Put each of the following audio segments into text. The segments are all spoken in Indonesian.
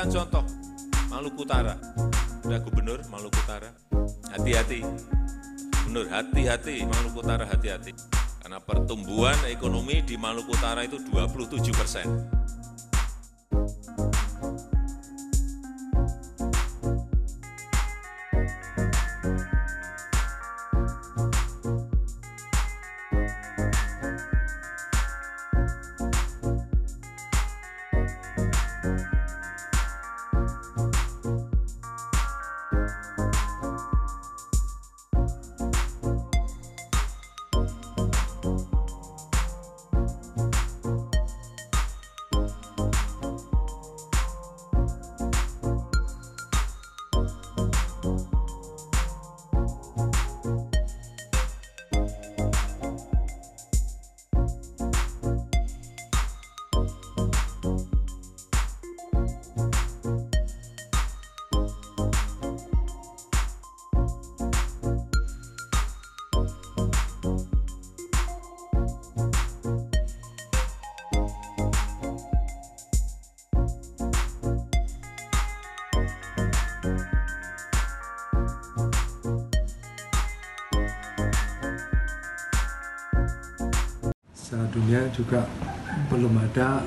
jadikan contoh Maluku Utara. Udah Gubernur Maluku Utara, hati-hati. Gubernur, hati-hati, Maluku Utara hati-hati. Karena pertumbuhan ekonomi di Maluku Utara itu 27%. Dunia juga belum ada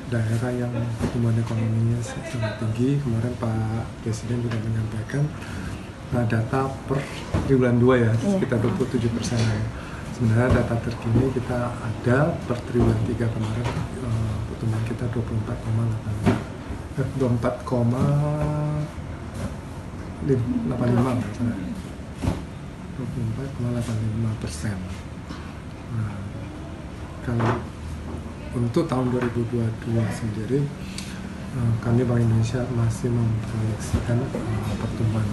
daerah yang pertumbuhan ekonominya sangat tinggi. Kemarin Pak Presiden juga menyampaikan data per triwulan 2 ya, sekitar 27%. Sebenarnya data terkini kita ada per triwulan 3 kemarin pertumbuhan kita 24,85%. Kalau untuk tahun 2022 sendiri, kami Bank Indonesia masih memproyeksikan pertumbuhan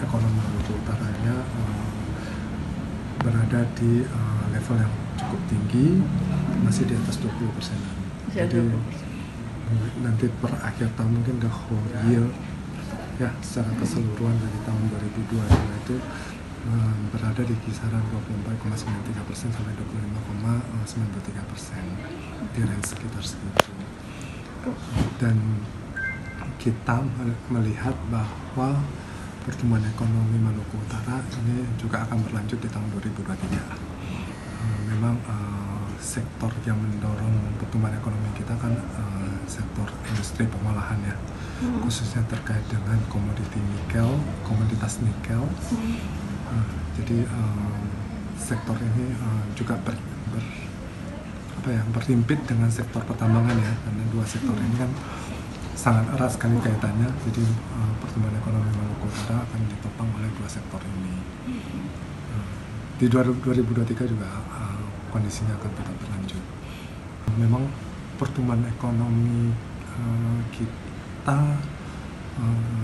ekonomi Maluku Utaranya berada di level yang cukup tinggi, masih di atas 20%. Jadi nanti per akhir tahun mungkin the whole year ya secara keseluruhan dari tahun 2022 itu berada di kisaran 24,93% sampai 25,93%, di range sekitar segitu. Dan kita melihat bahwa pertumbuhan ekonomi Maluku Utara ini juga akan berlanjut di tahun 2023. Memang sektor yang mendorong pertumbuhan ekonomi kita kan sektor industri pengolahan ya, khususnya terkait dengan komoditas nikel. Jadi sektor ini juga berhimpit dengan sektor pertambangan ya, karena dua sektor ini kan sangat erat sekali kaitannya. Jadi pertumbuhan ekonomi Maluku Utara akan ditopang oleh dua sektor ini. Di 2023 juga kondisinya akan tetap berlanjut. Memang pertumbuhan ekonomi kita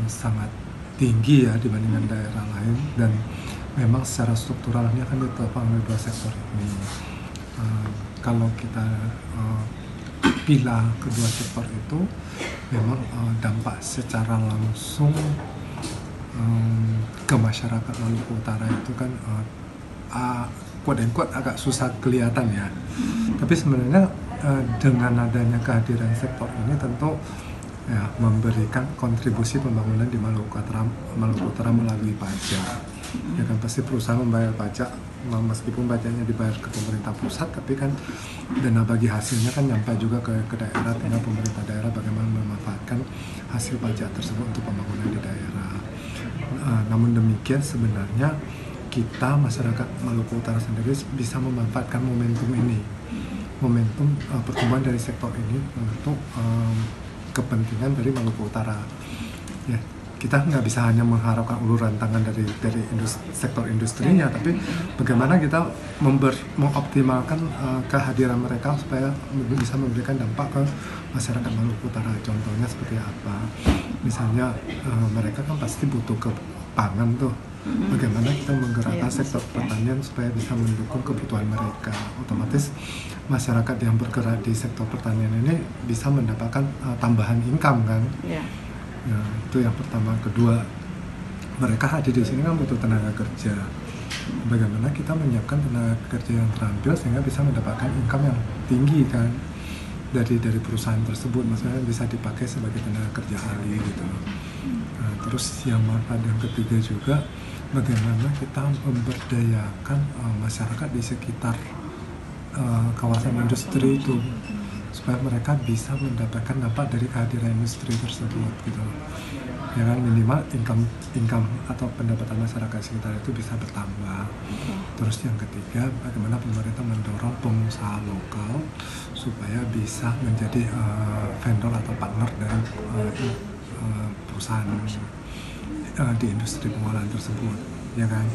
sangat tinggi ya dibandingkan daerah lain, dan memang secara strukturalnya kan ditopang oleh dua sektor ini. Kalau kita pilah kedua sektor itu, memang dampak secara langsung ke masyarakat Maluku Utara itu kan quote-unquote agak susah kelihatan ya. Tapi sebenarnya dengan adanya kehadiran sektor ini tentu ya memberikan kontribusi pembangunan di Maluku Utara melalui pajak. Ya kan pasti perusahaan membayar pajak, meskipun pajaknya dibayar ke pemerintah pusat, tapi kan dana bagi hasilnya kan nyampe juga ke daerah, tinggal pemerintah daerah bagaimana memanfaatkan hasil pajak tersebut untuk pembangunan di daerah. Namun demikian sebenarnya kita masyarakat Maluku Utara sendiri bisa memanfaatkan momentum ini, momentum pertumbuhan dari sektor ini untuk kepentingan dari Maluku Utara. Ya, kita nggak bisa hanya mengharapkan uluran tangan dari sektor industrinya, tapi bagaimana kita mengoptimalkan kehadiran mereka supaya bisa memberikan dampak ke masyarakat Maluku Utara. Contohnya seperti apa? Misalnya mereka kan pasti butuh pangan tuh. Bagaimana kita menggerakkan sektor pertanian supaya bisa mendukung kebutuhan mereka. Otomatis masyarakat yang bergerak di sektor pertanian ini bisa mendapatkan tambahan income kan. Nah, itu yang pertama. Kedua, mereka hadir di sini kan butuh tenaga kerja. Bagaimana kita menyiapkan tenaga kerja yang terampil sehingga bisa mendapatkan income yang tinggi kan. dari perusahaan tersebut, maksudnya bisa dipakai sebagai tenaga kerja ahli gitu. Nah, terus yang manfaat yang ketiga juga bagaimana kita memberdayakan masyarakat di sekitar kawasan industri itu supaya mereka bisa mendapatkan dampak dari kehadiran industri tersebut gitu. Ya kan, minimal income atau pendapatan masyarakat sekitar itu bisa bertambah. Terus yang ketiga, bagaimana pemerintah mendorong pengusaha lokal supaya bisa menjadi vendor atau partner dari perusahaan di industri pengolahan tersebut, ya kan?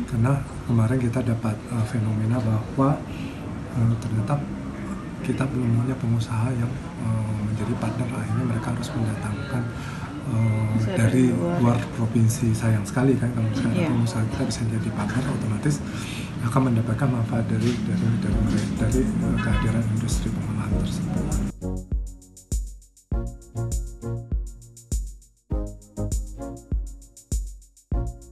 Karena kemarin kita dapat fenomena bahwa ternyata kita belum punya pengusaha yang menjadi partner, akhirnya mereka harus mendatangkan dari luar provinsi. Sayang sekali kan kalau misalnya pengusaha kita bisa jadi partner, otomatis akan mendapatkan manfaat dari kehadiran industri pengolahan tersebut.